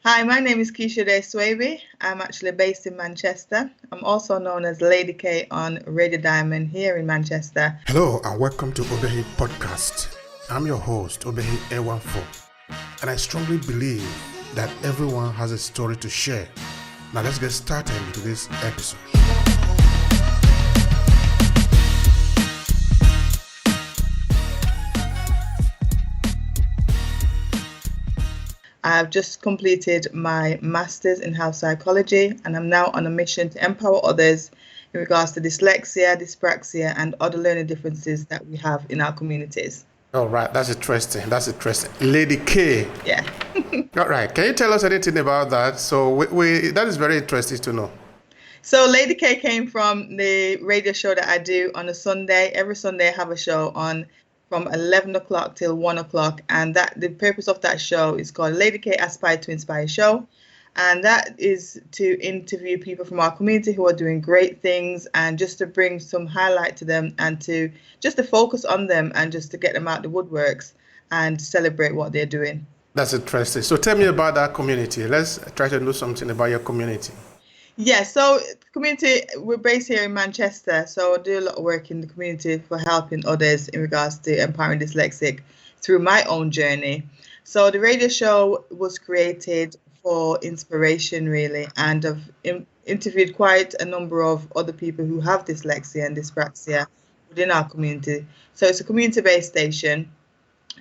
Hi, my name is Keisha Adair. I'm actually based in Manchester. I'm also known as Lady K on Radio Diamond here in Manchester. Hello and welcome to Obehi Podcast. I'm your host, Obehi A14, and I strongly believe that everyone has a story to share. Now let's get started into this episode. I've just completed my Master's in Health Psychology, and I'm now on a mission to empower others in regards to dyslexia, dyspraxia, and other learning differences that we have in our communities. All right, that's interesting. Lady K. Yeah. All right, can you tell us anything about that? So that is very interesting to know. So Lady K came from the radio show that I do on a Sunday. Every Sunday I have a show on from 11 o'clock till 1 o'clock, and that the purpose of that show is called Lady K Aspire to Inspire Show, and that is to interview people from our community who are doing great things, and just to bring some highlight to them, and to just to focus on them, and just to get them out the woodworks and celebrate what they're doing. That's interesting. So tell me about that community. Let's try to know something about your community. Yeah, so community, we're based here in Manchester, so I do a lot of work in the community for helping others in regards to empowering dyslexic through my own journey. So the radio show was created for inspiration, really, and I've interviewed quite a number of other people who have dyslexia and dyspraxia within our community. So it's a community-based station,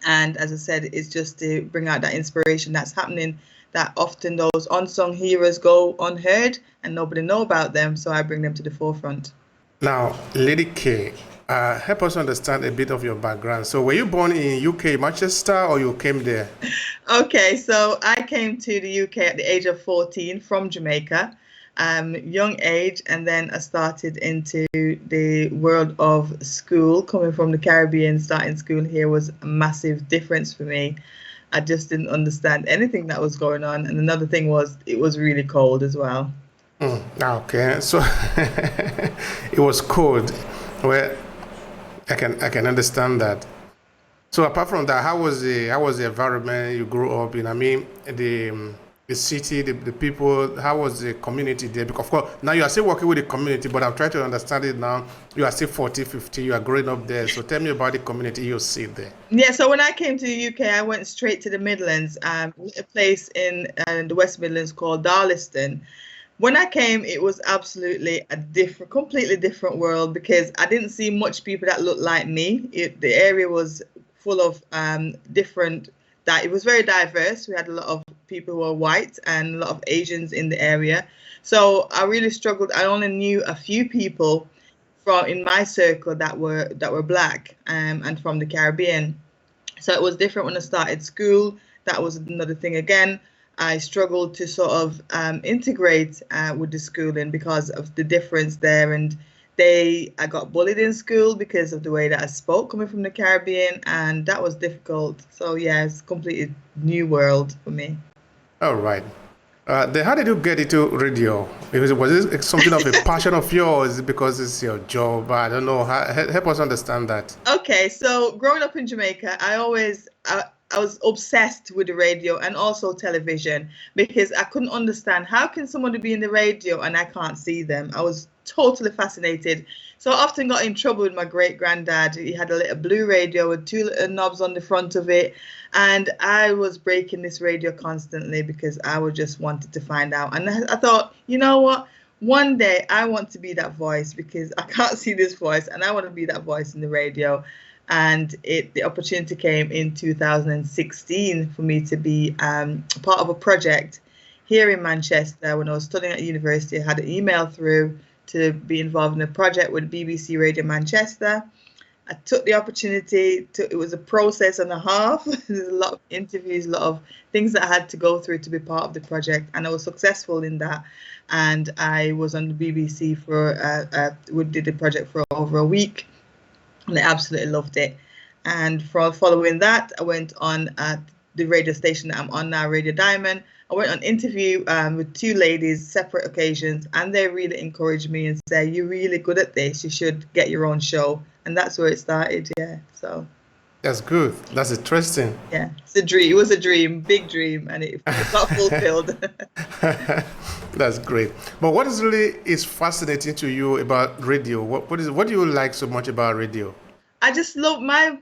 and as I said, it's just to bring out that inspiration that's happening, that often those unsung heroes go unheard and nobody know about them, so I bring them to the forefront. Now, Lady K, help us understand a bit of your background. So were you born in UK, Manchester, or you came there? Okay, so I came to the UK at the age of 14 from Jamaica, young age, and then I started into the world of school. Coming from the Caribbean, starting school here was a massive difference for me. I just didn't understand anything that was going on. And another thing was, it was really cold as well. Okay, so it was cold. Well, I can understand that. So apart from that, how was the environment you grew up in? I mean, the city, the people, how was the community there? Because of course, now you are still working with the community, but I'm trying to understand it now. You are still 40, 50, you are growing up there. So tell me about the community you see there. Yeah, so when I came to the UK, I went straight to the Midlands, a place in the West Midlands called Darlaston. When I came, it was absolutely a completely different world, because I didn't see much people that looked like me. The area was full of it was very diverse. We had a lot of people who were white and a lot of Asians in the area. So I really struggled. I only knew a few people in my circle that were black and from the Caribbean. So it was different when I started school. That was another thing again. I struggled to sort of integrate with the schooling because of the difference there, and I got bullied in school because of the way that I spoke, coming from the Caribbean, and that was difficult. So yeah, it's a completely new world for me. All right. Then how did you get into radio? Was it something of a passion of yours because it's your job? I don't know. Help us understand that. Okay, so growing up in Jamaica, I was obsessed with the radio and also television, because I couldn't understand, how can somebody be in the radio and I can't see them? I was totally fascinated. So I often got in trouble with my great granddad. He had a little blue radio with two little knobs on the front of it, and I was breaking this radio constantly because I just wanted to find out. And I thought, you know what? One day I want to be that voice, because I can't see this voice, and I want to be that voice in the radio. And the opportunity came in 2016 for me to be part of a project here in Manchester. When I was studying at university, I had an email through to be involved in a project with BBC Radio Manchester. I took the opportunity. It was a process and a half. There's a lot of interviews, a lot of things that I had to go through to be part of the project, and I was successful in that. And I was on the BBC we did the project for over a week, and I absolutely loved it. And following that, I went on the radio station that I'm on now, Radio Diamond. I went on interview with two ladies, separate occasions, and they really encouraged me and said, "You're really good at this. You should get your own show." And that's where it started. Yeah. So. That's good. That's interesting. Yeah, it's a dream. It was a dream, big dream, and it got fulfilled. That's great. But what is really is fascinating to you about radio? What do you like so much about radio? I just love my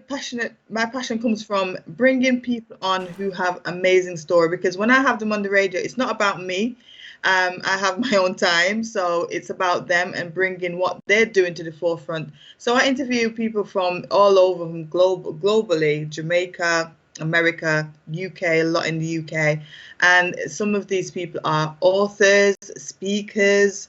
passion comes from bringing people on who have amazing story, because when I have them on the radio, it's not about me. I have my own time, so it's about them and bringing what they're doing to the forefront. So I interview people from all over, from globally, Jamaica, America, UK, a lot in the UK, and some of these people are authors, speakers,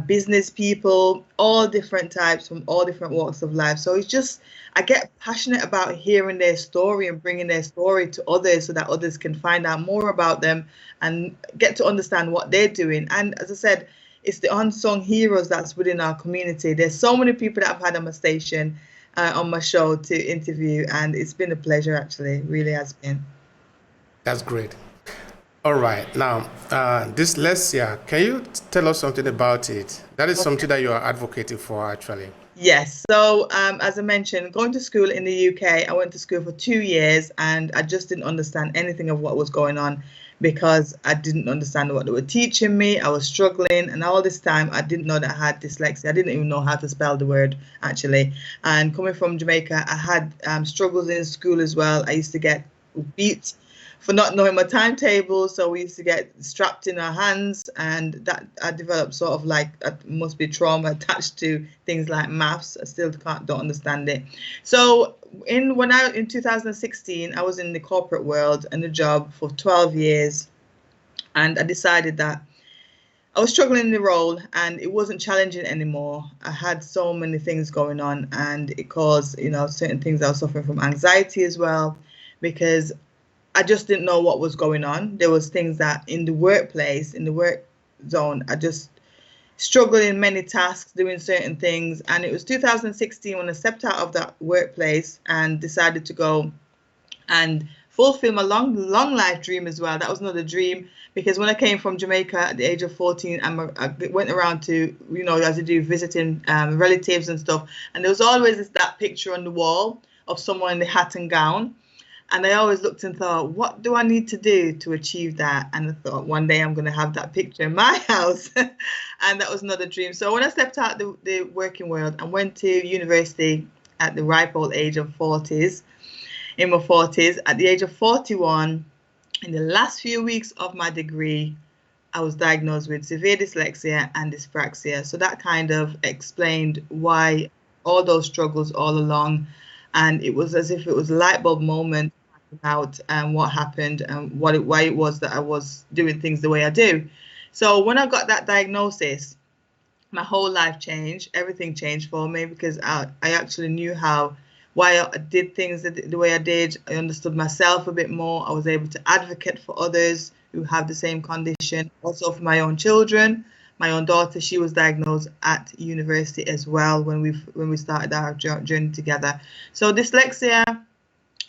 business people, all different types from all different walks of life. So it's just, I get passionate about hearing their story and bringing their story to others so that others can find out more about them and get to understand what they're doing. And as I said, it's the unsung heroes that's within our community. There's so many people that I've had on my station, on my show to interview, and it's been a pleasure, actually. It really has been. That's great. All right. Now, dyslexia, can you tell us something about it? That is something that you are advocating for, actually. Yes. So, as I mentioned, going to school in the UK, I went to school for 2 years and I just didn't understand anything of what was going on because I didn't understand what they were teaching me. I was struggling, and all this time I didn't know that I had dyslexia. I didn't even know how to spell the word, actually. And coming from Jamaica, I had struggles in school as well. I used to get beat for not knowing my timetable, so we used to get strapped in our hands, and that I developed sort of like, that must be trauma attached to things like maths. I still don't understand it. So in 2016, I was in the corporate world and the job for 12 years, and I decided that I was struggling in the role and it wasn't challenging anymore. I had so many things going on, and it caused, certain things. I was suffering from anxiety as well, because I just didn't know what was going on. There was things that in the workplace, in the work zone, I just struggled in many tasks, doing certain things. And it was 2016 when I stepped out of that workplace and decided to go and fulfill my long life dream as well. That was another dream, because when I came from Jamaica at the age of 14, I went around to, as I do, visiting relatives and stuff. And there was always that picture on the wall of someone in the hat and gown. And I always looked and thought, what do I need to do to achieve that? And I thought, one day I'm going to have that picture in my house. And that was another dream. So when I stepped out the working world and went to university at the ripe old age of 40s, in my 40s, at the age of 41, in the last few weeks of my degree, I was diagnosed with severe dyslexia and dyspraxia. So that kind of explained why all those struggles all along. And it was as if it was a light bulb moment about what happened and why it was that I was doing things the way I do. So when I got that diagnosis, my whole life changed. Everything changed for me, because I actually knew why I did things the way I did. I understood myself a bit more. I was able to advocate for others who have the same condition. Also for my own children. My own daughter, she was diagnosed at university as well when we started our journey together. So dyslexia,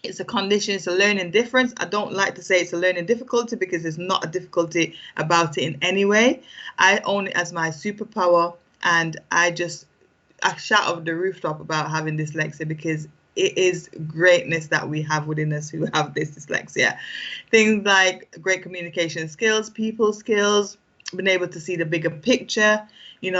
it's a condition, it's a learning difference. I don't like to say it's a learning difficulty, because there's not a difficulty about it in any way. I own it as my superpower, and I shout over the rooftop about having dyslexia, because it is greatness that we have within us who have this dyslexia. Things like great communication skills, people skills, being able to see the bigger picture. We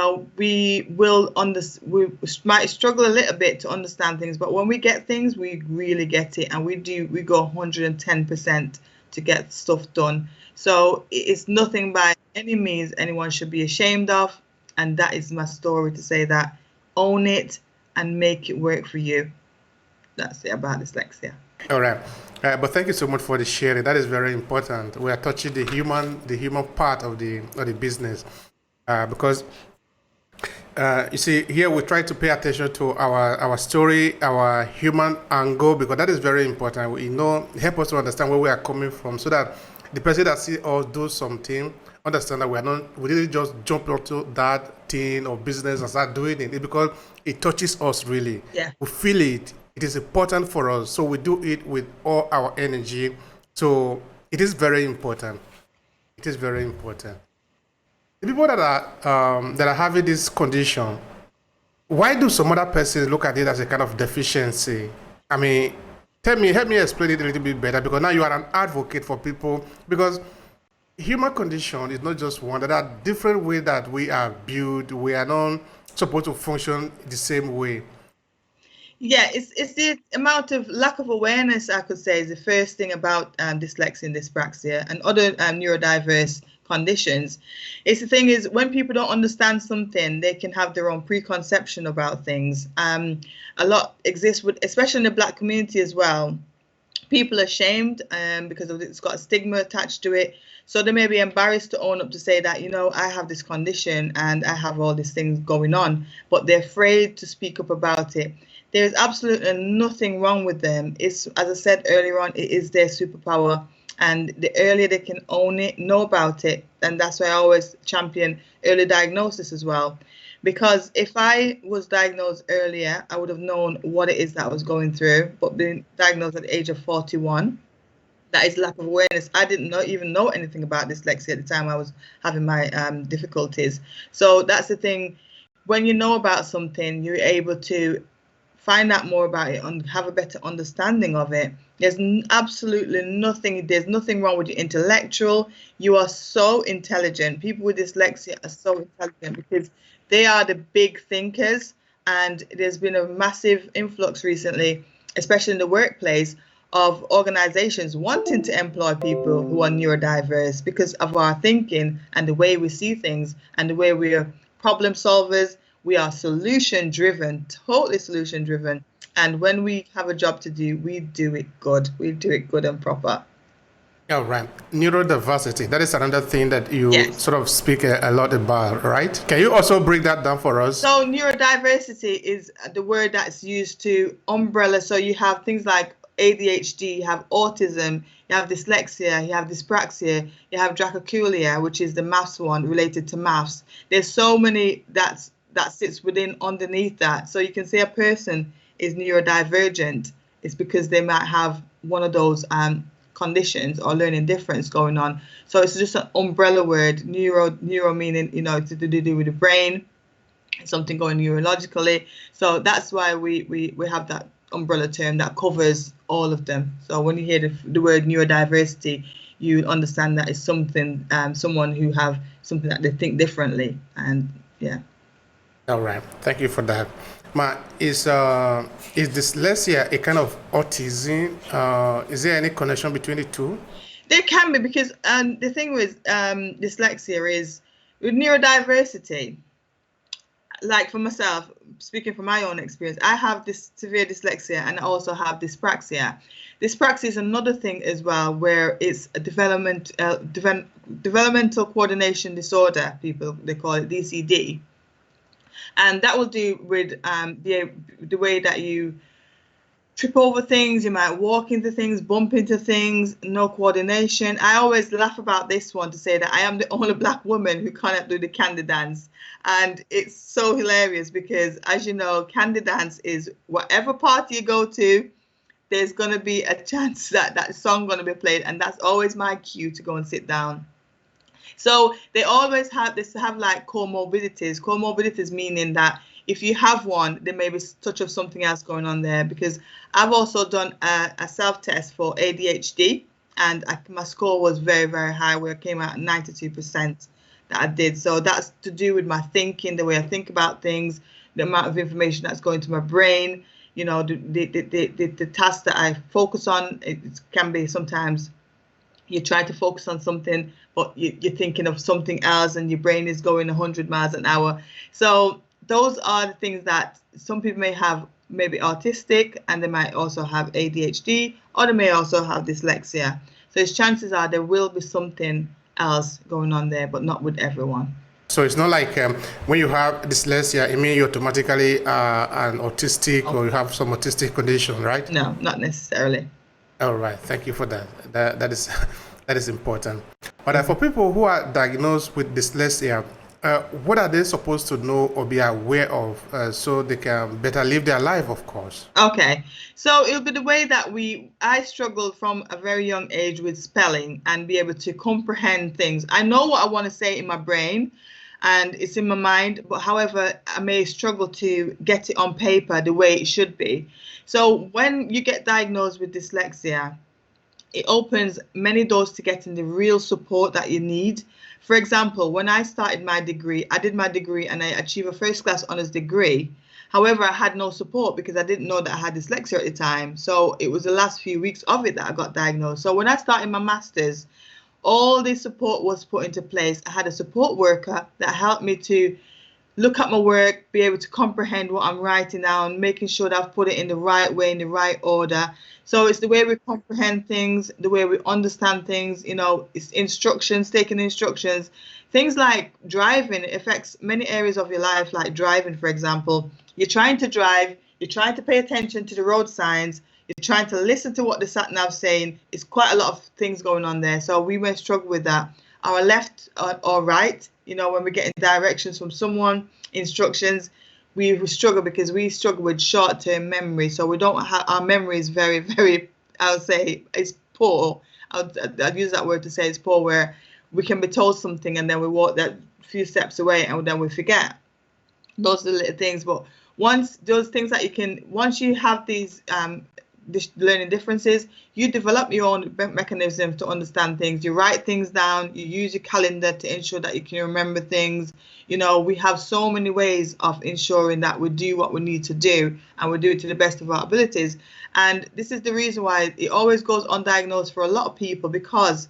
might struggle a little bit to understand things, but when we get things, we really get it, and we go 110% to get stuff done. So it's nothing by any means anyone should be ashamed of, and that is my story, to say that own it and make it work for you. That's it about dyslexia. All right. But thank you so much for the sharing. That is very important. We are touching the human part of the business, because you see, here we try to pay attention to our story, our human angle, because that is very important. Help us to understand where we are coming from, so that the person that see us do something understand that we didn't just jump into that thing or business and start doing it. It's because it touches us really. Yeah. We feel it. It is important for us, so we do it with all our energy. So it is very important. It is very important. The people that are having this condition, why do some other persons look at it as a kind of deficiency? I mean, help me explain it a little bit better, because now you are an advocate for people, because human condition is not just one. There are different ways that we are built. We are not supposed to function the same way. Yeah, it's the amount of lack of awareness, I could say, is the first thing about dyslexia and dyspraxia and other neurodiverse conditions. It's the thing is, when people don't understand something, they can have their own preconception about things. A lot exists with, especially in the Black community as well. People are ashamed because it's got a stigma attached to it. So they may be embarrassed to own up to say that, you know, I have this condition and I have all these things going on, but they're afraid to speak up about it. There's absolutely nothing wrong with them. It's, as I said earlier on, it is their superpower. And the earlier they can own it, know about it, and that's why I always champion early diagnosis as well. Because if I was diagnosed earlier, I would have known what it is that I was going through. But being diagnosed at the age of 41, that is lack of awareness. I didn't even know anything about dyslexia at the time I was having my difficulties. So that's the thing. When you know about something, you're able to find out more about it and have a better understanding of it. There's absolutely nothing, there's nothing wrong with you intellectual. You are so intelligent. People with dyslexia are so intelligent because they are the big thinkers. And there's been a massive influx recently, especially in the workplace, of organizations wanting to employ people who are neurodiverse because of our thinking and the way we see things and the way we are problem solvers. We are solution driven, totally solution driven. And when we have a job to do, we do it good. We do it good and proper. All right. Neurodiversity. That is another thing that you sort of speak a lot about, right? Can you also break that down for us? So neurodiversity is the word that's used to umbrella. So you have things like ADHD, you have autism, you have dyslexia, you have dyspraxia, you have dracoculia, which is the maths one related to maths. There's so many that sits within underneath that. So you can say a person is neurodivergent. It's because they might have one of those conditions or learning difference going on. So it's just an umbrella word. Neuro meaning, you know, to do with the brain, something going neurologically. So that's why we have that umbrella term that covers all of them. So when you hear the word neurodiversity, you understand that it's something, someone who have something that they think differently. And yeah. All right, thank you for that. Ma, is dyslexia a kind of autism? Is there any connection between the two? There can be, because the thing with dyslexia is with neurodiversity. Like for myself, speaking from my own experience, I have this severe dyslexia and I also have dyspraxia. Dyspraxia is another thing as well, where it's a developmental coordination disorder. They call it DCD. And that will do with the way that you trip over things, you might walk into things, bump into things, no coordination. I always laugh about this one to say that I am the only Black woman who cannot do the candy dance. And it's so hilarious because, as you know, candy dance is whatever party you go to, there's going to be a chance that that song going to be played. And that's always my cue to go and sit down. So they always have like comorbidities. Comorbidities meaning that if you have one, there may be a touch of something else going on there. Because I've also done a self-test for ADHD, and my score was very, very high, where it came out at 92% that I did. So that's to do with my thinking, the way I think about things, the amount of information that's going to my brain. You know, the tasks that I focus on. It can be sometimes you try to focus on something, but you're thinking of something else, and your brain is going 100 miles an hour. So those are the things that some people may have, maybe autistic, and they might also have ADHD, or they may also have dyslexia. So its chances are there will be something else going on there, but not with everyone. So it's not like when you have dyslexia, it means you automatically an autistic or you have some autistic condition, right? No, not necessarily. All right, thank you for that. That is important. But for people who are diagnosed with dyslexia, what are they supposed to know or be aware of so they can better live their life, of course? Okay, so it'll be the way that I struggled from a very young age with spelling and be able to comprehend things. I know what I want to say in my brain, and it's in my mind, but however, I may struggle to get it on paper the way it should be. So when you get diagnosed with dyslexia, it opens many doors to getting the real support that you need. For example, when I started my degree, I did my degree and I achieved a first class honors degree. However, I had no support because I didn't know that I had dyslexia at the time. So it was the last few weeks of it that I got diagnosed. So when I started my master's, all this support was put into place. I had a support worker that helped me to look at my work, be able to comprehend what I'm writing down, making sure that I've put it in the right way, in the right order. So it's the way we comprehend things, the way we understand things, it's instructions, taking instructions. Things like driving, it affects many areas of your life, like driving, for example. You're trying to drive, you're trying to pay attention to the road signs, you're trying to listen to what the sat nav's saying. It's quite a lot of things going on there. So we may struggle with that. Our left or right, when we're getting directions from someone, instructions, we struggle because we struggle with short-term memory. So we don't have, our memory is very, very, I would say it's poor. I'd use that word to say it's poor, where we can be told something and then we walk that few steps away and then we forget. Those are the little things. But once you have these learning differences, you develop your own mechanisms to understand things. You write things down, you use your calendar to ensure that you can remember things. We have so many ways of ensuring that we do what we need to do, and we do it to the best of our abilities. And this is the reason why it always goes undiagnosed for a lot of people, because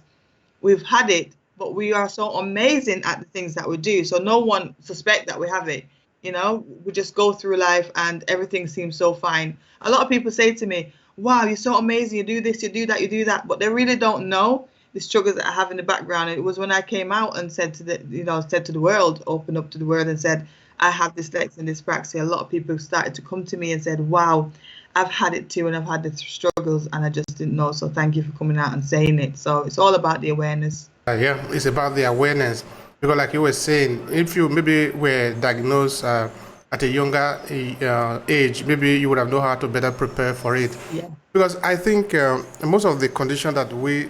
we've had it, but we are so amazing at the things that we do. So no one suspects that we have it. We just go through life and everything seems so fine. A lot of people say to me, wow, you're so amazing, you do this, you do that, you do that, but they really don't know the struggles that I have in the background. And it was when I came out and said to the world, opened up to the world and said, I have dyslexia and dyspraxia. A lot of people started to come to me and said, wow, I've had it too, and I've had the struggles and I just didn't know. So thank you for coming out and saying it. So it's all about the awareness. Yeah, it's about the awareness. Because like you were saying, if you maybe were diagnosed at a younger age, maybe you would have known how to better prepare for it. Yeah. Because I think most of the conditions that we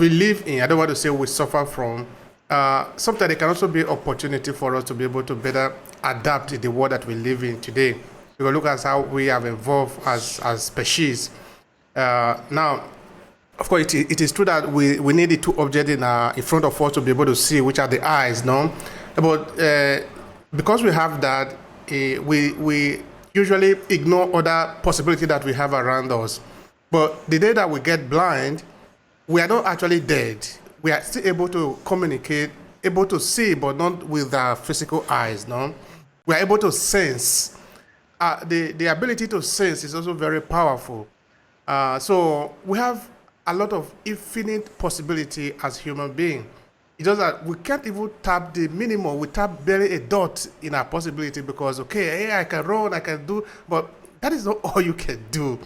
live in, I don't want to say we suffer from, sometimes it can also be opportunity for us to be able to better adapt to the world that we live in today. Because look at how we have evolved as species. Now, of course, it is true that we need the two objects in front of us to be able to see, which are the eyes, no? But because we have that, we usually ignore other possibilities that we have around us. But the day that we get blind, we are not actually dead. We are still able to communicate, able to see, but not with our physical eyes, no? We are able to sense. The ability to sense is also very powerful. So we have a lot of infinite possibility as human beings. It's just that we can't even tap the minimum. We tap barely a dot in our possibility because, okay, hey, I can run, I can do, but that is not all you can do.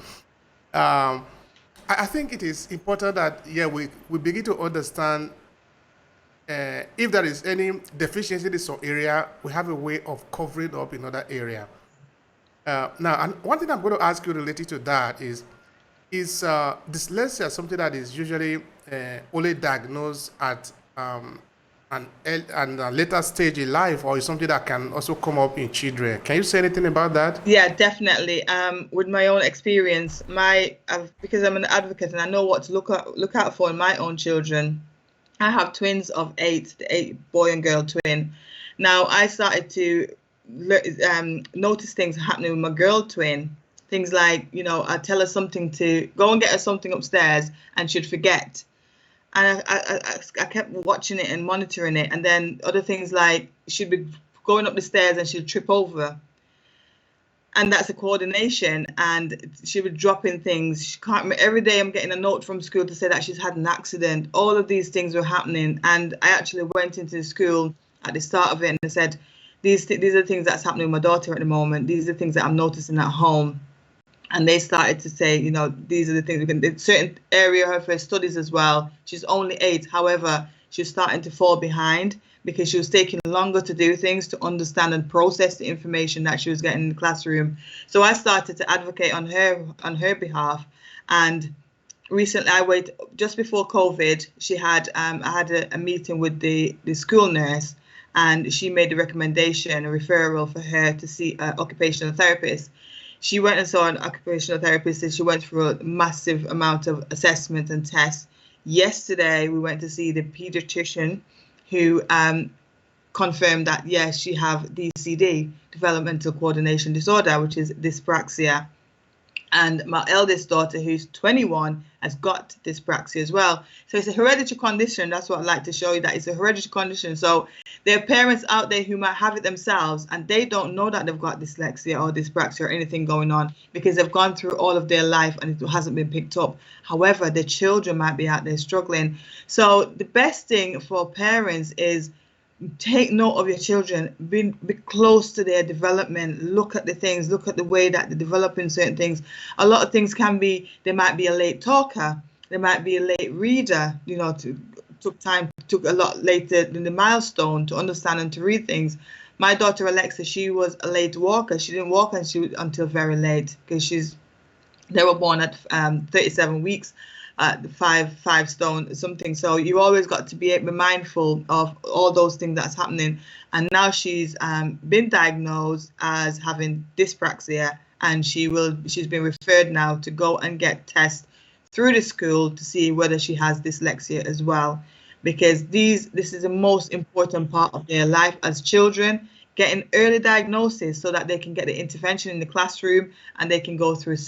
I think it is important that, we begin to understand if there is any deficiency in some area, we have a way of covering up in other area. Now, and one thing I'm going to ask you related to that is dyslexia something that is usually only diagnosed at a later stage in life, or is something that can also come up in children? Can you say anything about that? Yeah, definitely. With my own experience, because I'm an advocate and I know what to look out for in my own children. I have twins of 8, the 8 boy and girl twin. Now I started to notice things happening with my girl twin. Things like, I tell her something to go and get her something upstairs and she'd forget. And I kept watching it and monitoring it. And then other things like she'd be going up the stairs and she'd trip over. And that's a coordination. And she would drop in things. She can't remember. Every day I'm getting a note from school to say that she's had an accident. All of these things were happening. And I actually went into the school at the start of it and I said, these are the things that's happening with my daughter at the moment. These are the things that I'm noticing at home. And they started to say, these are the things we can do. Certain area of her studies as well. She's only 8. However, she's starting to fall behind because she was taking longer to do things, to understand and process the information that she was getting in the classroom. So I started to advocate on her behalf. And recently, just before COVID, she had I had a meeting with the school nurse, and she made the recommendation, a referral for her to see an occupational therapist. She went and saw an occupational therapist, and she went through a massive amount of assessment and tests. Yesterday, we went to see the pediatrician who confirmed that, yes, she have DCD, developmental coordination disorder, which is dyspraxia. And my eldest daughter, who's 21, has got dyspraxia as well. So it's a hereditary condition. That's what I'd like to show you, that it's a hereditary condition. So there are parents out there who might have it themselves, and they don't know that they've got dyslexia or dyspraxia or anything going on, because they've gone through all of their life and it hasn't been picked up. However, their children might be out there struggling. So the best thing for parents is take note of your children, be close to their development, look at the things, look at the way that they're developing certain things. A lot of things can be, they might be a late talker, they might be a late reader, you know, took a lot later than the milestone to understand and to read things. My daughter Alexa, she was a late walker. She didn't walk until very late, because they were born at 37 weeks. 5 stone something. So you always got to be mindful of all those things that's happening. And now she's been diagnosed as having dyspraxia, and she's been referred now to go and get tests through the school to see whether she has dyslexia as well, because this is the most important part of their life as children, getting early diagnosis so that they can get the intervention in the classroom, and they can go through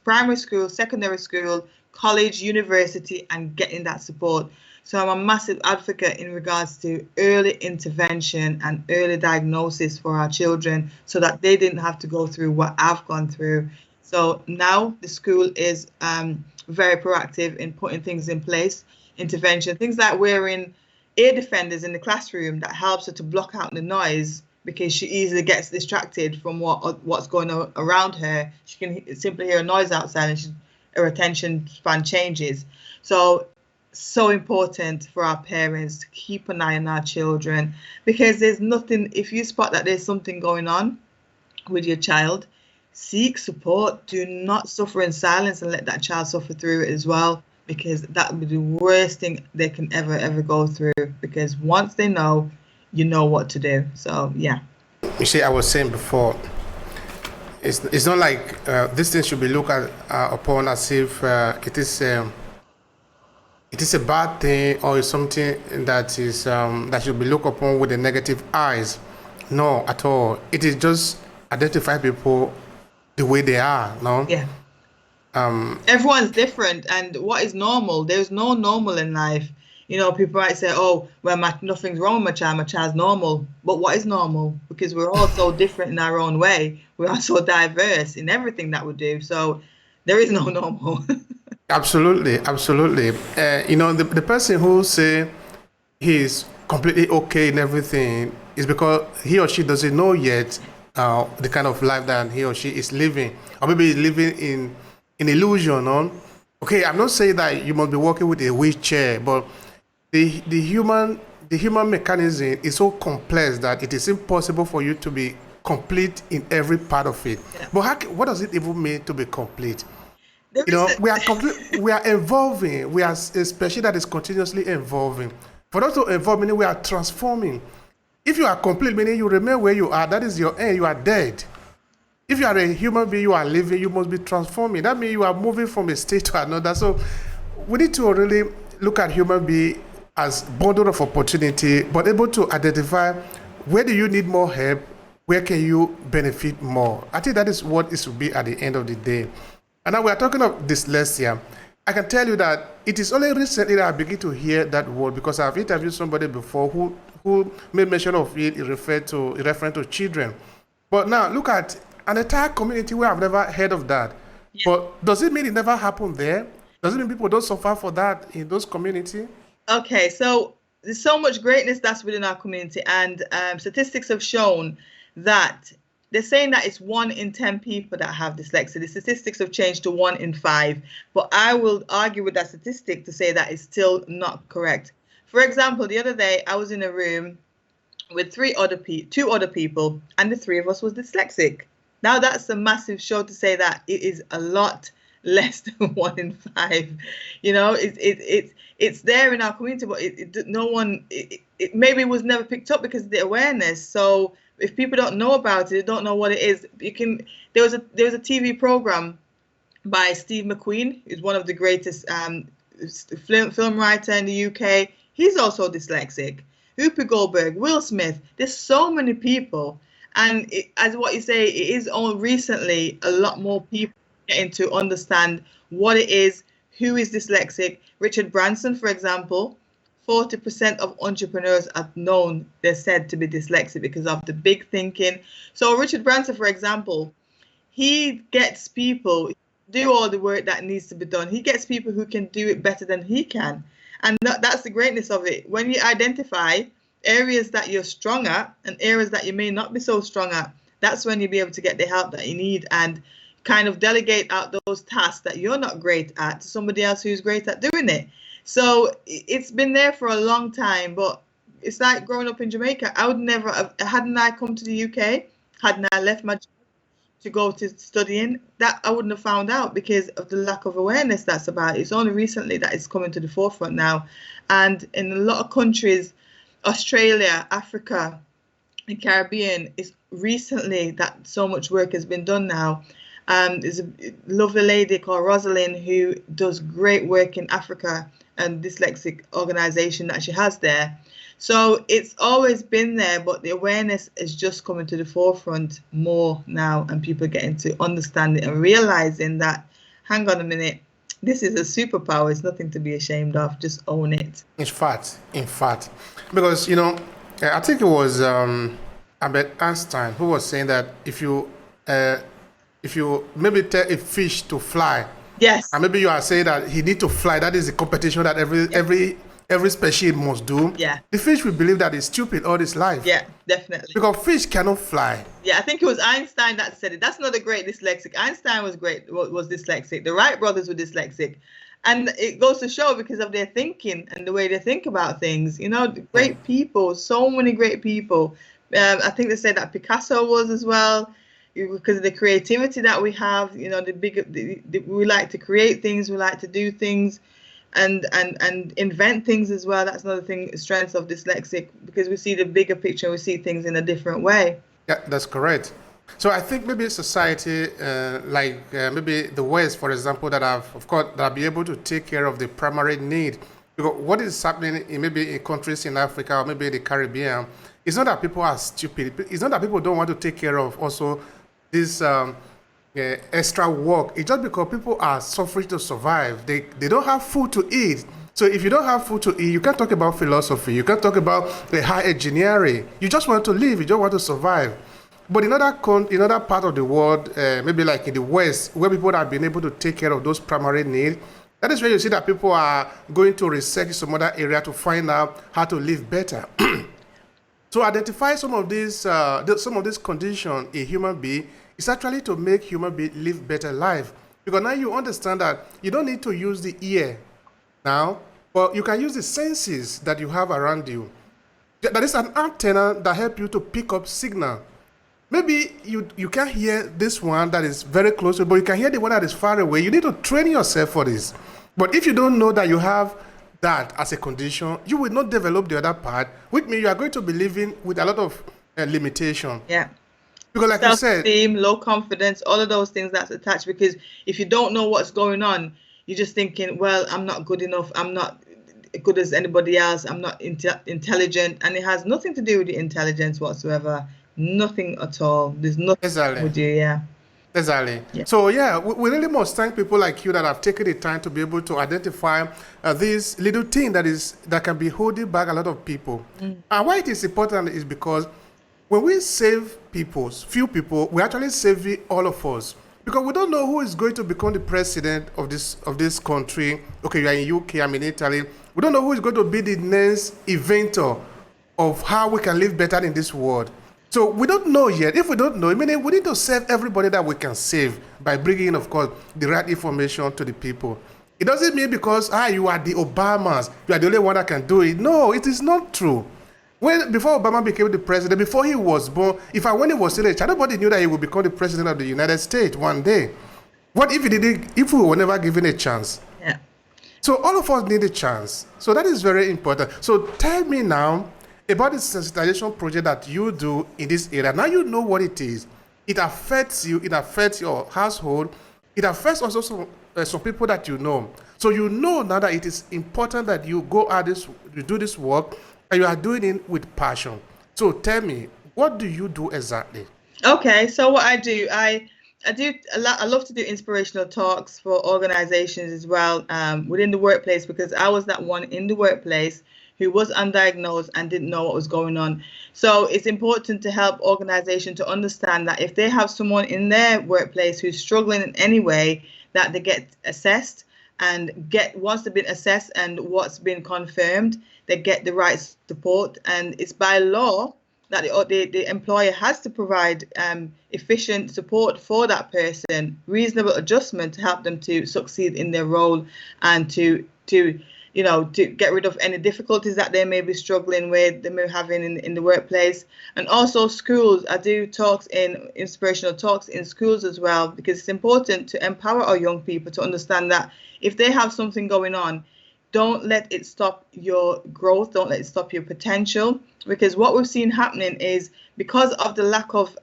primary school, secondary school, college, university, and getting that support. So I'm a massive advocate in regards to early intervention and early diagnosis for our children, so that they didn't have to go through what I've gone through. So now the school is very proactive in putting things in place, intervention, things like wearing ear defenders in the classroom that helps her to block out the noise, because she easily gets distracted from what's going on around her. She can simply hear a noise outside and her attention span changes. So important for our parents to keep an eye on our children, because there's nothing, if you spot that there's something going on with your child, seek support. Do not suffer in silence and let that child suffer through it as well, because that would be the worst thing they can ever go through, because once they know, you know what to do. So yeah. You see, I was saying before, it's not like this thing should be looked at upon as if it is a bad thing, or it's something that is that should be looked upon with the negative eyes. No, at all. It is just identify people the way they are. No. Yeah. Everyone's different, and what is normal? There's no normal in life. You know, people might say, "Oh, well, nothing's wrong with my child's normal." But what is normal? Because we're all so different in our own way. We are so diverse in everything that we do. So there is no normal. Absolutely. You know, the person who say he's completely okay in everything is because he or she doesn't know yet the kind of life that he or she is living, or maybe he's living in illusion. No? Okay, I'm not saying that you must be working with a wheelchair, but the human mechanism is so complex that it is impossible for you to be complete in every part of it. Yeah. But what does it even mean to be complete? We are evolving. We are a species that is continuously evolving. For us to evolve, meaning we are transforming. If you are complete, meaning you remain where you are, that is your end, you are dead. If you are a human being, you are living, you must be transforming. That means you are moving from a state to another. So we need to really look at human being as bundle of opportunity, but able to identify where do you need more help, where can you benefit more. I think that is what it should be at the end of the day. And now we are talking of dyslexia. I can tell you that it is only recently that I begin to hear that word, because I've interviewed somebody before who made mention of it referring to children. But now look at an entire community where I've never heard of that. Yeah. But does it mean it never happened there? Does it mean people don't suffer for that in those communities? Okay, so there's so much greatness that's within our community, and statistics have shown that they're saying that it's 1 in 10 people that have dyslexia. The statistics have changed to 1 in 5, but I will argue with that statistic to say that it's still not correct. For example, the other day I was in a room with 2 other people, and the 3 of us was dyslexic. Now that's a massive show to say that it is a lot less than 1 in 5. You know, it's there in our community, but no one, it maybe was never picked up because of the awareness. So if people don't know about it, they don't know what it is. There was a TV program by Steve McQueen, who's one of the greatest film writer in the UK. He's also dyslexic. Whoopi Goldberg, Will Smith. There's so many people, and as what you say, it is only recently a lot more people getting to understand what it is, who is dyslexic. Richard Branson, for example, 40% of entrepreneurs are known, they're said to be dyslexic because of the big thinking. So Richard Branson, for example, he gets people do all the work that needs to be done. He gets people who can do it better than he can. And that's the greatness of it. When you identify areas that you're strong at and areas that you may not be so strong at, that's when you'll be able to get the help that you need and kind of delegate out those tasks that you're not great at to somebody else who's great at doing it. So it's been there for a long time, but it's like growing up in Jamaica. I would never have, hadn't I come to the UK, hadn't I left my job to go to studying, that I wouldn't have found out because of the lack of awareness that's about it. It's only recently that it's coming to the forefront now. And in a lot of countries, Australia, Africa, the Caribbean, is recently that so much work has been done now. There's a lovely lady called Rosalind who does great work in Africa and dyslexic organization that she has there. So it's always been there, but the awareness is just coming to the forefront more now, and people are getting to understand it and realizing that, hang on a minute, this is a superpower. It's nothing to be ashamed of. Just own it. In fact, because, you know, I think it was Albert Einstein who was saying that if you maybe tell a fish to fly, yes, and maybe you are saying that he need to fly, that is the competition that every species must do. Yeah. The fish will believe that it's stupid all his life. Yeah, definitely. Because fish cannot fly. Yeah, I think it was Einstein that said it. That's not a great dyslexic. Einstein was dyslexic. The Wright brothers were dyslexic. And it goes to show because of their thinking and the way they think about things. You know, great people, so many great people. I think they said that Picasso was as well, because of the creativity that we have. You know, we like to create things, we like to do things. And invent things as well. That's another thing, strength of dyslexic, because we see the bigger picture, we see things in a different way. Yeah, that's correct. So I think maybe society, maybe the West, for example, that be able to take care of the primary need. Because what is happening maybe in countries in Africa or maybe in the Caribbean, it's not that people are stupid. It's not that people don't want to take care of also this extra work. It's just because people are suffering to survive. They don't have food to eat. So if you don't have food to eat, you can't talk about philosophy. You can't talk about the high engineering. You just want to live. You just want to survive. But in other part of the world, maybe like in the West, where people have been able to take care of those primary needs, that is where you see that people are going to research some other area to find out how to live better. To identify some of these conditions in human being, it's actually to make human beings live better life. Because now you understand that you don't need to use the ear now, but you can use the senses that you have around you. That is an antenna that helps you to pick up signal. Maybe you can't hear this one that is very close to you, but you can hear the one that is far away. You need to train yourself for this. But if you don't know that you have that as a condition, you will not develop the other part, which means you are going to be living with a lot of limitation. Yeah. Because like I said, self-esteem, low confidence, all of those things that's attached. Because if you don't know what's going on, you're just thinking, well, I'm not good enough. I'm not good as anybody else. I'm not intelligent. And it has nothing to do with the intelligence whatsoever. Nothing at all. There's nothing with you, yeah. Exactly. Yeah. So yeah, we really must thank people like you that have taken the time to be able to identify this little thing that can be holding back a lot of people. And why it is important is because when we save few people, we actually save all of us. Because we don't know who is going to become the president of this country. Okay, you are in UK, I'm in Italy. We don't know who is going to be the next inventor of how we can live better in this world. So we don't know yet. If we don't know, we need to save everybody that we can save by bringing, of course, the right information to the people. It doesn't mean because you are the Obamas, you are the only one that can do it. No, it is not true. Before Obama became the president, before he was born, when he was still a child, nobody knew that he would become the president of the United States one day. What if if we were never given a chance? Yeah. So all of us need a chance. So that is very important. So tell me now about the sensitization project that you do in this area. Now you know what it is. It affects you. It affects your household. It affects also some people that you know. So you know now that it is important that you go out you do this work, and you are doing it with passion. So tell me, what do you do exactly? Okay, so what I do, I do a lot. I love to do inspirational talks for organizations as well, within the workplace, because I was that one in the workplace who was undiagnosed and didn't know what was going on. So it's important to help organizations to understand that if they have someone in their workplace who's struggling in any way, that they get assessed and once they've been assessed and what's been confirmed, they get the right support. And it's by law that the employer has to provide efficient support for that person, reasonable adjustment to help them to succeed in their role and to get rid of any difficulties that they may be struggling with, they may be having in the workplace. And also schools. I do inspirational talks in schools as well, because it's important to empower our young people to understand that if they have something going on, don't let it stop your growth, don't let it stop your potential. Because what we've seen happening is, because of the lack of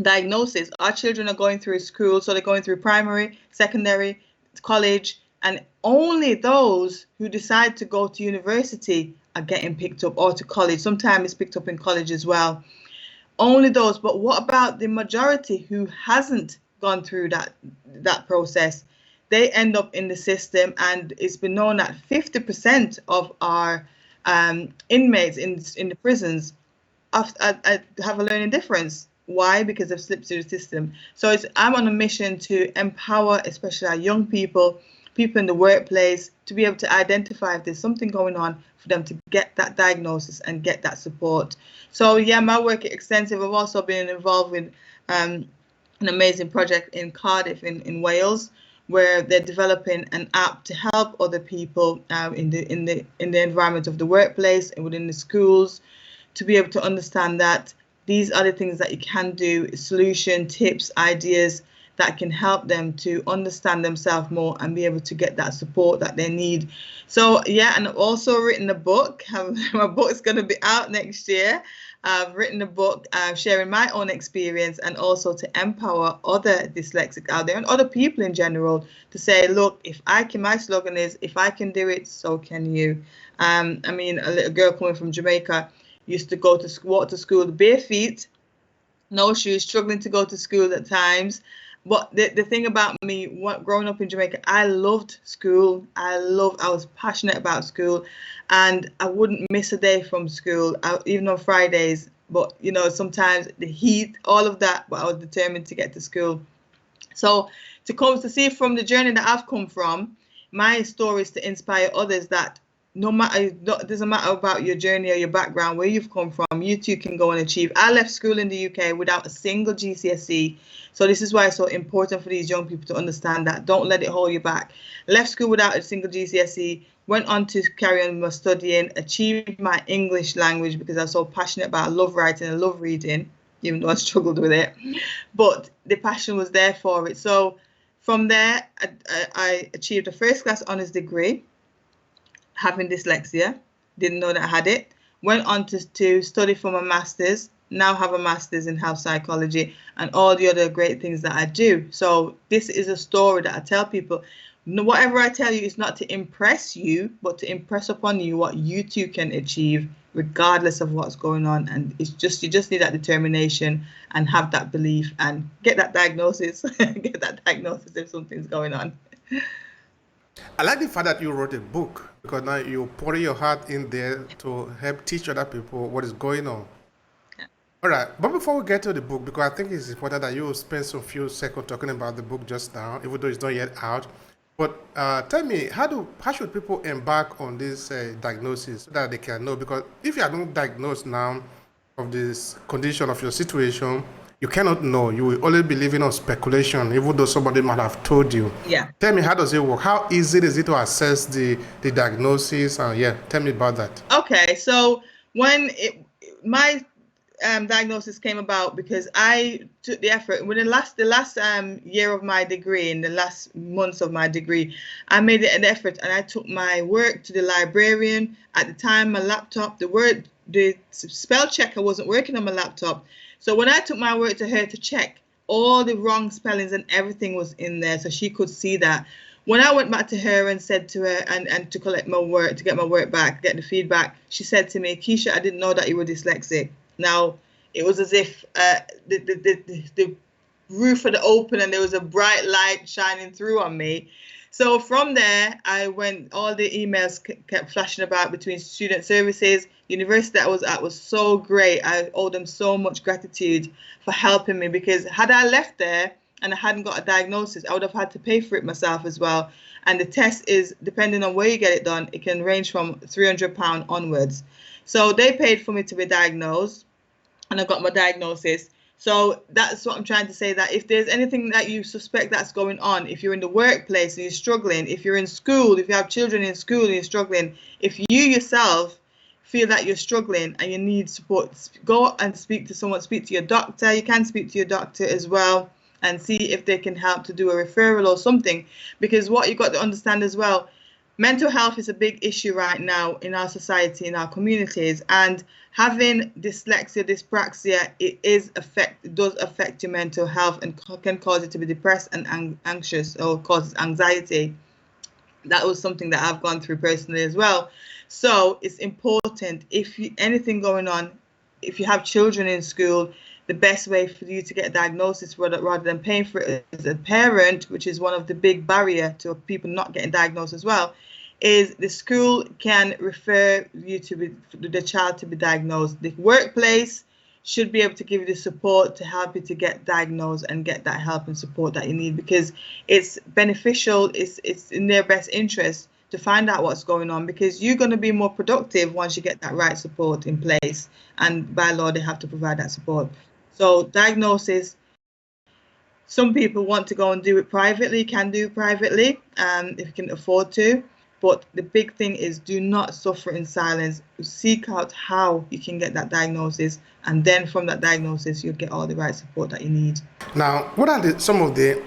diagnosis, our children are going through school, so they're going through primary, secondary, college, and only those who decide to go to university are getting picked up, or to college. Sometimes it's picked up in college as well. Only those. But what about the majority who hasn't gone through that process? They end up in the system, and it's been known that 50% of our inmates in the prisons have a learning difference. Why? Because they've slipped through the system. So I'm on a mission to empower, especially our young people in the workplace, to be able to identify if there's something going on, for them to get that diagnosis and get that support. So yeah, my work is extensive. I've also been involved with an amazing project in Cardiff in Wales, where they're developing an app to help other people in the environment of the workplace and within the schools, to be able to understand that these are the things that you can do, solution, tips, ideas that can help them to understand themselves more and be able to get that support that they need. So yeah, and I've also written a book. My book is going to be out next year. I've written a book sharing my own experience, and also to empower other dyslexics out there and other people in general to say, look, my slogan is, if I can do it, so can you. I mean, a little girl coming from Jamaica used to walk to school bare feet, no shoes, struggling to go to school at times. But the thing about me, growing up in Jamaica, I loved school. I was passionate about school, and I wouldn't miss a day from school, even on Fridays. But, sometimes the heat, all of that, but I was determined to get to school. So to see from the journey that I've come from, my story is to inspire others that it doesn't matter about your journey or your background, where you've come from, you too can go and achieve. I left school in the UK without a single GCSE. So this is why it's so important for these young people to understand that. Don't let it hold you back. Left school without a single GCSE, went on to carry on my studying, achieved my English language because I was so passionate about it. I love writing, I love reading, even though I struggled with it. But the passion was there for it. So from there, I achieved a first class honours degree, having dyslexia, didn't know that I had it. Went on to study for my master's, now have a master's in health psychology, and all the other great things that I do. So this is a story that I tell people. Whatever I tell you is not to impress you, but to impress upon you what you too can achieve, regardless of what's going on. And you just need that determination and have that belief and get that diagnosis, get that diagnosis if something's going on. I like the fact that you wrote a book, because now you pour your heart in there to help teach other people what is going on. Yeah. All right, but before we get to the book, because I think it's important that you spend some few seconds talking about the book just now, even though it's not yet out. But tell me, how should people embark on this diagnosis so that they can know? Because if you are not diagnosed now of this condition of your situation, you cannot know. You will always be living on speculation, even though somebody might have told you. Yeah. Tell me, how does it work? How easy is it to assess the diagnosis? Tell me about that. Okay, so when my diagnosis came about because I took the effort. Within the last year of my degree, in the last months of my degree, I made it an effort, and I took my work to the librarian. At the time, my laptop, the spell checker wasn't working on my laptop. So when I took my work to her to check, all the wrong spellings and everything was in there, so she could see that. When I went back to her and said to her, and to collect my work, to get my work back, get the feedback, she said to me, Keisha, I didn't know that you were dyslexic. Now, it was as if the roof had opened and there was a bright light shining through on me. So from there, all the emails kept flashing about between student services. University that I was at was so great. I owe them so much gratitude for helping me, because had I left there and I hadn't got a diagnosis, I would have had to pay for it myself as well. And the test is, depending on where you get it done, it can range from £300 onwards. So they paid for me to be diagnosed, and I got my diagnosis. So that's what I'm trying to say, that if there's anything that you suspect that's going on, if you're in the workplace and you're struggling, if you're in school, if you have children in school and you're struggling, if you yourself feel that you're struggling and you need support, go and speak to someone, speak to your doctor. You can speak to your doctor as well and see if they can help to do a referral or something. Because what you've got to understand as well, mental health is a big issue right now in our society, in our communities, and having dyslexia, dyspraxia, it does affect your mental health and can cause you to be depressed and anxious, or causes anxiety. That was something that I've gone through personally as well. So it's important, anything going on, if you have children in school, the best way for you to get a diagnosis rather than paying for it as a parent, which is one of the big barrier to people not getting diagnosed as well, is the school can refer you to the child to be diagnosed. The workplace should be able to give you the support to help you to get diagnosed and get that help and support that you need, because it's beneficial, it's in their best interest to find out what's going on, because you're going to be more productive once you get that right support in place, and by law they have to provide that support. So diagnosis, some people want to go and do it privately, can do it privately, if you can afford to. But the big thing is, do not suffer in silence. Seek out how you can get that diagnosis, and then from that diagnosis, you'll get all the right support that you need. Now, what are some of the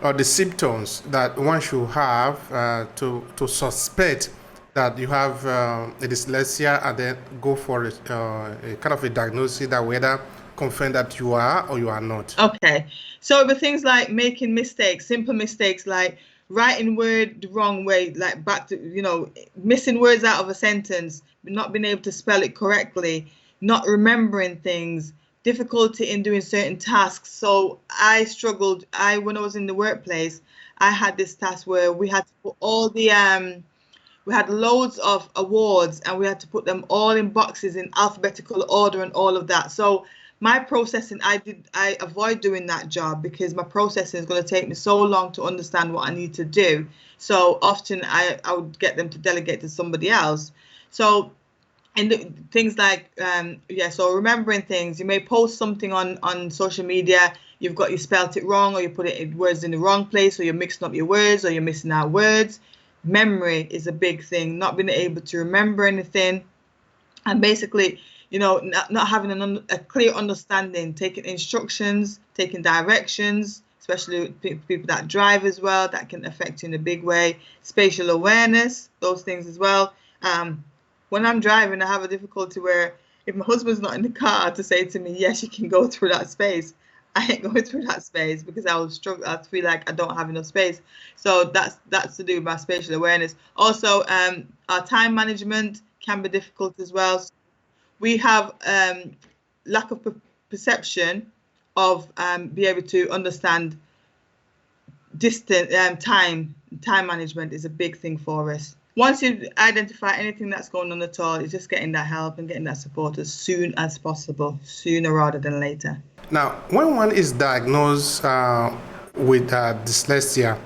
the symptoms that one should have to suspect that you have a dyslexia, and then go for a kind of a diagnosis that whether confirm that you are or you are not? Okay, so the things like making mistakes, simple mistakes like writing word the wrong way, like back to, missing words out of a sentence, not being able to spell it correctly, not remembering things, difficulty in doing certain tasks. So I struggled. When I was in the workplace, I had this task where we had to put all the we had loads of awards, and we had to put them all in boxes in alphabetical order and all of that. So my processing, I avoid doing that job, because my processing is going to take me so long to understand what I need to do. So often I would get them to delegate to somebody else. So, and things like, so remembering things, you may post something on social media, you spelt it wrong, or you put words in the wrong place, or you're mixing up your words, or you're missing out words. Memory is a big thing, not being able to remember anything, and basically, not having a clear understanding, taking instructions, taking directions, especially people that drive as well, that can affect you in a big way. Spatial awareness, those things as well. When I'm driving, I have a difficulty where if my husband's not in the car to say to me, yes, you can go through that space, I ain't going through that space, because I will struggle. I feel like I don't have enough space. So that's to do with my spatial awareness. Also, our time management can be difficult as well. We have lack of perception of be able to understand distance. Time management is a big thing for us. Once you identify anything that's going on at all, it's just getting that help and getting that support as soon as possible, sooner rather than later. Now, when one is diagnosed with dyslexia,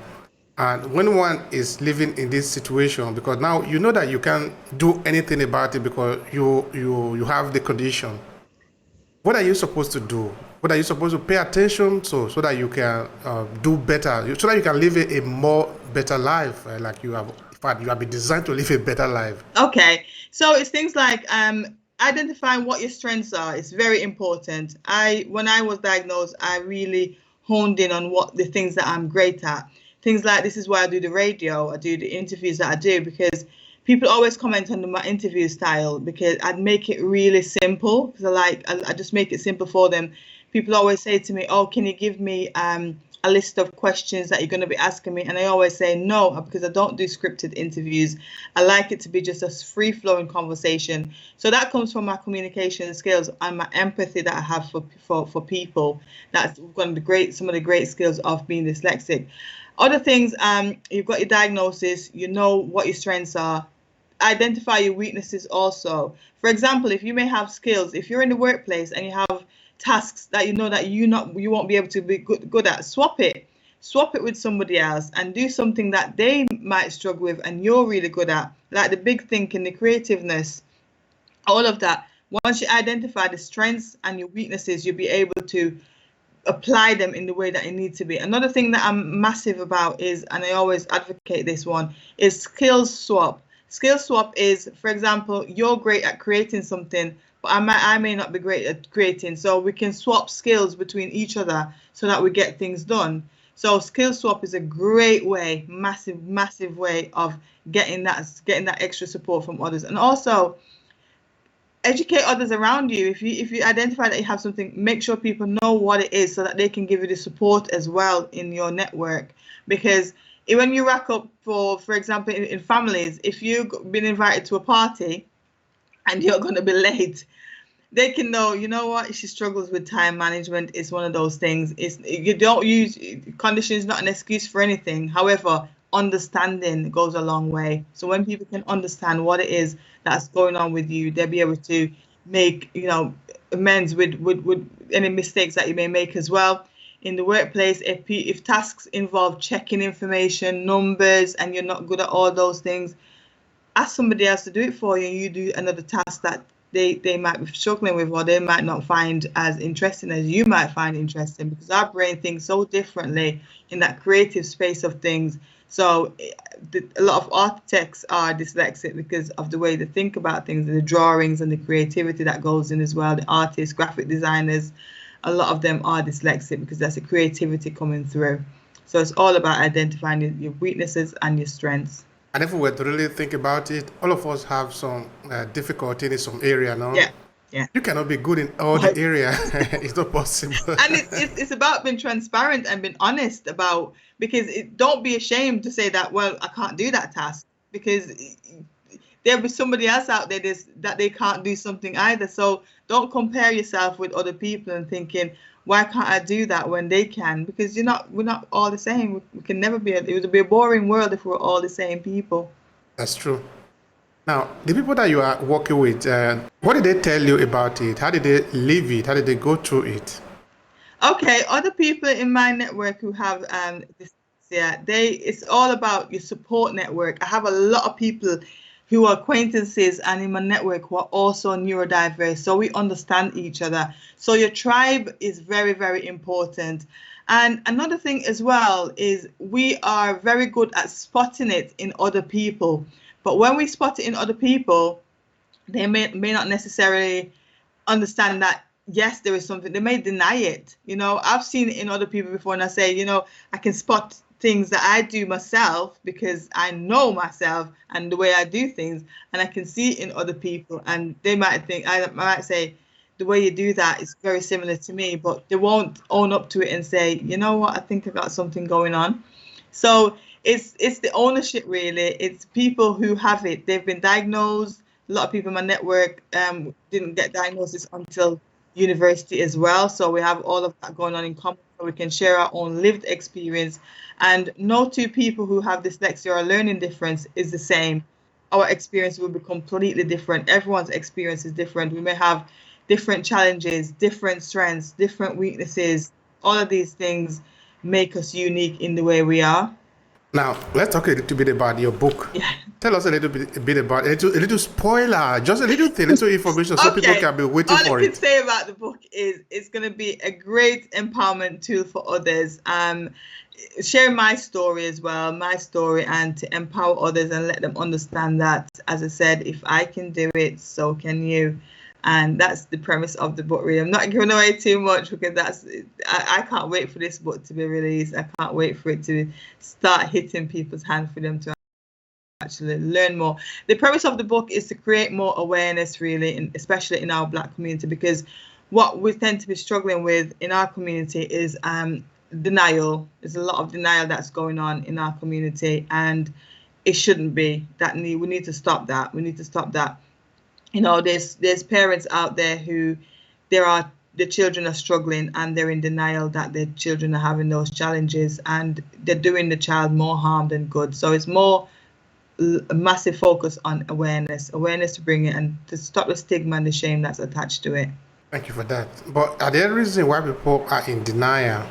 and when one is living in this situation, because now you know that you can't do anything about it because you have the condition, what are you supposed to do? What are you supposed to pay attention to so that you can do better, so that you can live a more better life, like you have? In fact, you have been designed to live a better life. Okay, so it's things like identifying what your strengths are is very important. When I was diagnosed, I really honed in on what the things that I'm great at. Things like, this is why I do the radio, I do the interviews that I do, because people always comment on my interview style, because I'd make it really simple, because I just make it simple for them. People always say to me, oh, can you give me a list of questions that you're going to be asking me? And I always say no, because I don't do scripted interviews. I like it to be just a free-flowing conversation. So that comes from my communication skills and my empathy that I have for people. That's one of some of the great skills of being dyslexic. Other things, you've got your diagnosis, you know what your strengths are. Identify your weaknesses also. For example, if you may have skills, if you're in the workplace and you have tasks that you know that you won't be able to be good at, swap it with somebody else and do something that they might struggle with and you're really good at, like the big thinking, the creativeness, all of that. Once you identify the strengths and your weaknesses, you'll be able to apply them in the way that it needs to be. Another thing that I'm massive about is, and I always advocate this one, is skills swap. Skills swap is, for example, you're great at creating something, but I may not be great at creating. So we can swap skills between each other so that we get things done. So skill swap is a great way, massive way of getting that extra support from others. And also educate others around you. If you identify that you have something, make sure people know what it is so that they can give you the support as well in your network. Because when you rack up, for example, in families, if you've been invited to a party and you're going to be late, they can know, you know what, she struggles with time management. It's one of those things. You don't use conditions, not an excuse for anything. However, understanding goes a long way. So when people can understand what it is that's going on with you, they'll be able to make, amends with any mistakes that you may make as well. In the workplace, if tasks involve checking information, numbers, and you're not good at all those things, ask somebody else to do it for you. You do another task that they might be struggling with, or they might not find as interesting as you might find interesting, because our brain thinks so differently in that creative space of things. So a lot of architects are dyslexic because of the way they think about things, the drawings and the creativity that goes in as well. The artists, graphic designers, a lot of them are dyslexic because that's the creativity coming through. So it's all about identifying your weaknesses and your strengths. And if we were to really think about it, all of us have some difficulty in some area, no? Yeah. You cannot be good in all the area. It's not possible. And it's about being transparent and being honest about, because don't be ashamed to say that, well, I can't do that task, because there'll be somebody else out there that they can't do something either. So don't compare yourself with other people and thinking, why can't I do that when they can? Because we're not all the same. We can never be. It would be a boring world if we were all the same people. That's true. Now, the people that you are working with, what did they tell you about it? How did they live it? How did they go through it? Okay, other people in my network who have dyslexia, it's all about your support network. I have a lot of people who are acquaintances and in my network who are also neurodiverse, so we understand each other. So your tribe is very, very important. And another thing as well is we are very good at spotting it in other people. But when we spot it in other people, they may not necessarily understand that, yes, there is something. They may deny it. I've seen it in other people before, and I say, I can spot things that I do myself because I know myself and the way I do things, and I can see it in other people, and they might think, I might say, the way you do that is very similar to me, but they won't own up to it and say, you know what, I think I got something going on. So it's the ownership, really. It's people who have it. They've been diagnosed. A lot of people in my network didn't get diagnosis until university as well. So we have all of that going on in common, so we can share our own lived experience. And no two people who have dyslexia or learning difference is the same. Our experience will be completely different. Everyone's experience is different. We may have different challenges, different strengths, different weaknesses. All of these things make us unique in the way we are. Now, let's talk a little bit about your book. Yeah. Tell us a little bit about it. A little spoiler, just a little thing, little information, so people can be waiting for it. All I can say about the book is it's going to be a great empowerment tool for others. Share my story as well, and to empower others and let them understand that, as I said, if I can do it, so can you. And that's the premise of the book, really. I'm not giving away too much because I can't wait for this book to be released. I can't wait for it to start hitting people's hands for them to actually learn more. The premise of the book is to create more awareness, really, especially in our Black community, because what we tend to be struggling with in our community is denial. There's a lot of denial that's going on in our community, and it shouldn't be. We need to stop that. We need to stop that. There's parents out there who the children are struggling and they're in denial that their children are having those challenges, and they're doing the child more harm than good. So it's more a massive focus on awareness to bring it and to stop the stigma and the shame that's attached to it. Thank you for that. But are there reasons why people are in denial?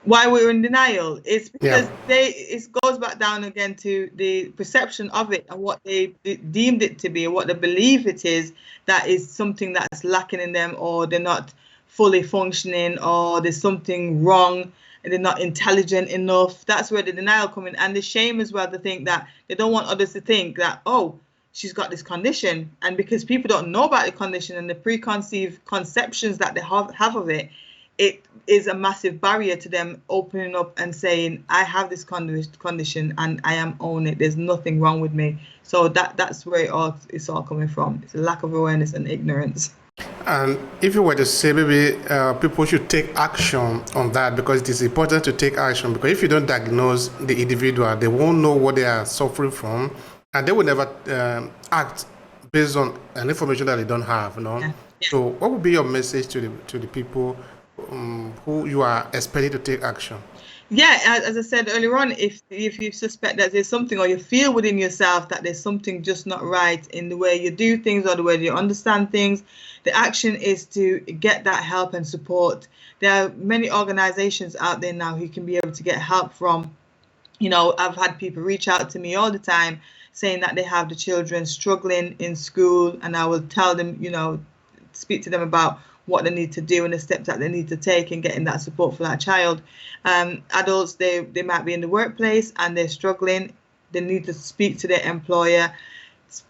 Why we're in denial is because it goes back down again to the perception of it and what they deemed it to be, what they believe it is, that is something that's lacking in them, or they're not fully functioning, or there's something wrong and they're not intelligent enough. That's where the denial comes in. And the shame as well, to think that they don't want others to think that, oh, she's got this condition. And because people don't know about the condition and the preconceived conceptions that they have of it, it is a massive barrier to them opening up and saying, I have this condition and I am on it. There's nothing wrong with me. So that's where it's all coming from. It's a lack of awareness and ignorance. And if you were to say maybe people should take action on that, because it is important to take action, because if you don't diagnose the individual, they won't know what they are suffering from, and they will never act based on an information that they don't have. Yeah. So what would be your message to the people who you are expecting to take action? Yeah, as I said earlier on, if you suspect that there's something, or you feel within yourself that there's something just not right in the way you do things or the way you understand things, the action is to get that help and support. There are many organizations out there now who can be able to get help from. I've had people reach out to me all the time saying that they have the children struggling in school, and I will tell them, speak to them about what they need to do and the steps that they need to take in getting that support for that child. Adults, they might be in the workplace and they're struggling. They need to speak to their employer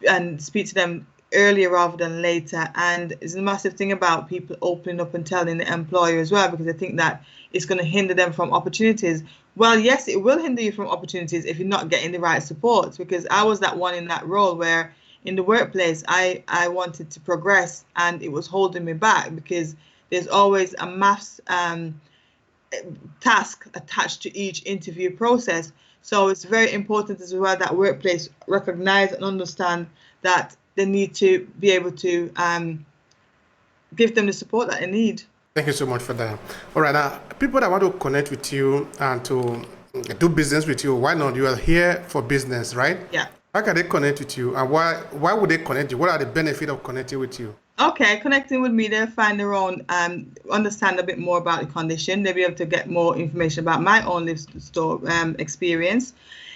and speak to them earlier rather than later. And it's a massive thing about people opening up and telling the employer as well, because they think that it's going to hinder them from opportunities. Well, yes, it will hinder you from opportunities if you're not getting the right support, because I was that one in that role where in the workplace, I wanted to progress and it was holding me back, because there's always a maths task attached to each interview process. So it's very important as well that workplace recognize and understand that they need to be able to give them the support that they need. Thank you so much for that. All right, now, people that want to connect with you and to do business with you, why not? You are here for business, right? Yeah. How can they connect with you, and why would they connect you? What are the benefits of connecting with you? Okay, connecting with me, they'll find their own, understand a bit more about the condition. They'll be able to get more information about my own life story experience.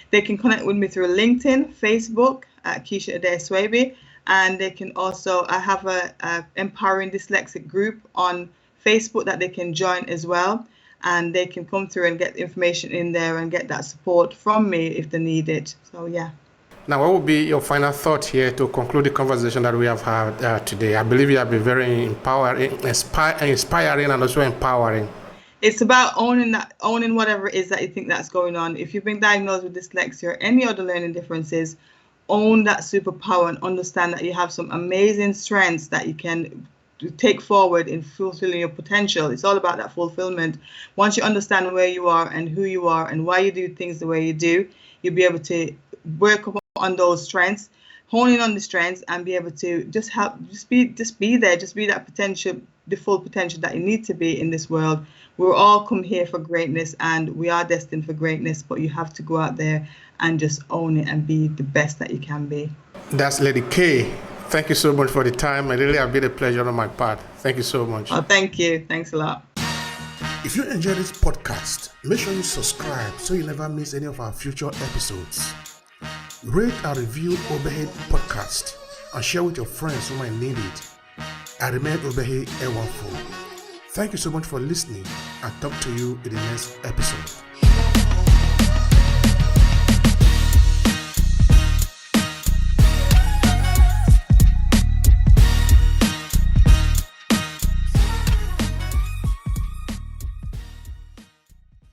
They can connect with me through LinkedIn, Facebook at Keisha Adair Speake, and they can also, I have a Empowering Dyslexic group on Facebook that they can join as well, and they can come through and get information in there and get that support from me if they need it. So yeah. Now, what would be your final thought here to conclude the conversation that we have had today? I believe you have been very inspiring and also empowering. It's about owning whatever it is that you think that's going on. If you've been diagnosed with dyslexia or any other learning differences, own that superpower and understand that you have some amazing strengths that you can take forward in fulfilling your potential. It's all about that fulfillment. Once you understand where you are and who you are and why you do things the way you do, you'll be able to work on those strengths, hone in on the strengths, and be able to just be there, just be that potential, the full potential that you need to be in this world. We're all come here for greatness, and we are destined for greatness, but you have to go out there and just own it and be the best that you can be. That's Lady K. Thank you so much for the time. It really has been a pleasure on my part. Thank you so much. Oh, thank you. Thanks a lot. If you enjoy this podcast, make sure you subscribe so you never miss any of our future episodes. Rate and review Obehi Podcast and share with your friends who might need it. I remain Obehi Ewafo. Thank you so much for listening, and talk to you in the next episode.